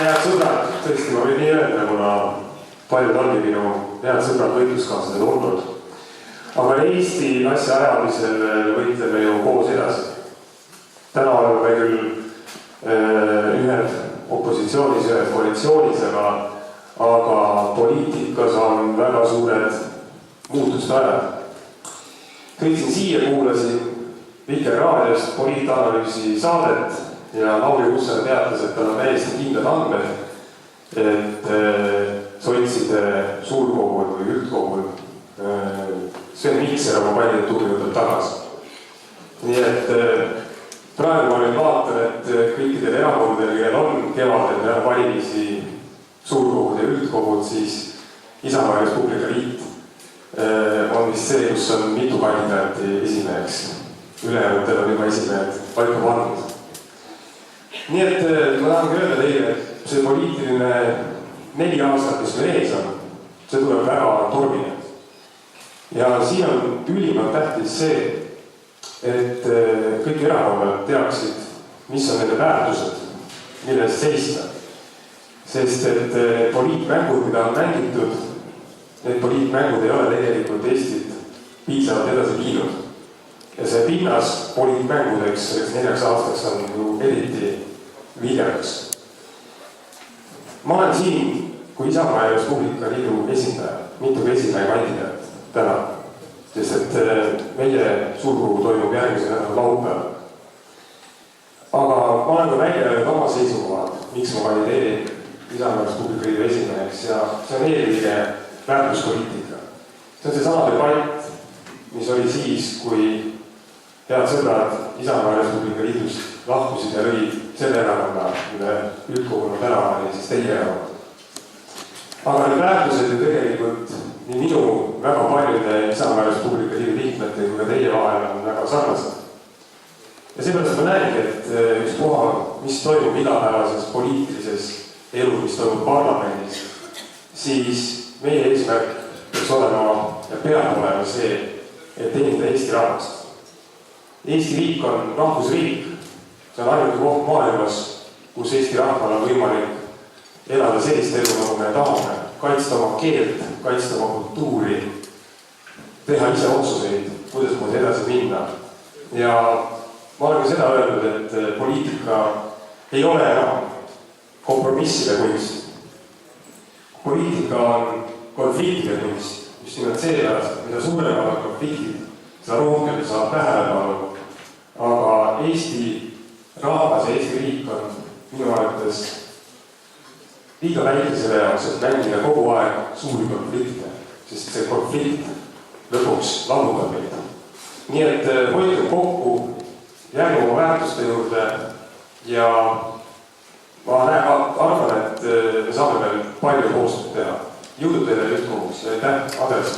head sõbrad, tõesti ma võin nii öelda, kuna paljud ongi minu head sõbrad võitluskaaslased olnud. Aga Eesti asja ajamisel võitleme ju koos edasi. Täna oleme me küll ühed opositsioonis, ühed koalitsioonis, aga poliitikas on väga suured muutuste ajad. Sõitsin siia, kuulasin Vikerraadiost poliitanalüüsi saadet ja Lauri Hussar teatas, et tal on täiesti kindlad andmed, et sotside suurkogul või üldkogul Sven Mikser oma kandidatuuri võtab tagasi. Nii et praegu ma nüüd vaatan, et kõikidel erakondadel, kellel on kevadel peale valimisi suurkogud ja üldkogud, siis Isamaa ja Res Publica Liit on vist see, kus on mitu kandidaati esimeheks. Ülejäänutel on juba esimehed paika pannud. Nii et ma tahan öelda teile, et see poliitiline 4 aastat, mis meil ees on, see tuleb väga tormine. Ja siin on ülimalt tähtis see, et kõik erakonnad teaksid, mis on nende väärtused, millest seista. Sest et poliitmängud, mida on mängitud, need poliitmängud ei ole tegelikult Eestit piisavalt edasi viinud. Ja see pinnas poliitmängudeks 4 aastaks on ju eriti viljakas. Ma olen siin kui Isamaa ja Res Publica Liidu esindaja, mitu esimehe kandidaat täna, sest et meie suurkogu toimub järgmise nädala laupäeval. Aga ma olen ka välja öelnud oma seisukohad, miks ma kandideerin Isamaa ja Res Publica Liidu esimeheks ja see on eelkõige väärtuspoliitika. See on see sama debatt, mis oli siis, kui head sõbrad Isamaa ja Res Publica Liidust lahkusid ja lõid selle erakonna, mille üldkoguna täna oli siis teie erakond. Aga need väärtused ju tegelikult nii minu väga paljude Isamaa ja Res Publica Liidu liikmete kui ka teie vahel on väga sarnased. Ja seepärast ma näengi, et ükspuha, mis toimub igapäevases poliitilises elu, mis toimub parlamendis, siis meie eesmärk peaks olema ja peab olema see, et teenida Eesti rahvast. Eesti riik on rahvusriik, see on ainuke koht maailmas, kus Eesti rahval on võimalik elada sellist elu, nagu me tahame, kaitsta oma keelt, kaitsta oma kultuuri, teha ise otsuseid, kuidas moodi edasi minna. Ja ma olen ka seda öelnud, et poliitika ei ole enam kompromisside kunst. Poliitika on konfliktide kunst, just nimelt seepärast, mida suuremad konfliktid, seda rohkem saab tähelepanu. Aga Eesti rahvas ja Eesti riik on minu arvates liiga väike selle jaoks, et mängida kogu aeg suuri konflikte, sest see konflikt lõpuks lammutab meid. Nii et hoidkem kokku, jääme oma väärtuste juurde ja ma arvan, et me saame veel palju koostööd teha. Jõudu teile üldkogus ja aitäh, Adres!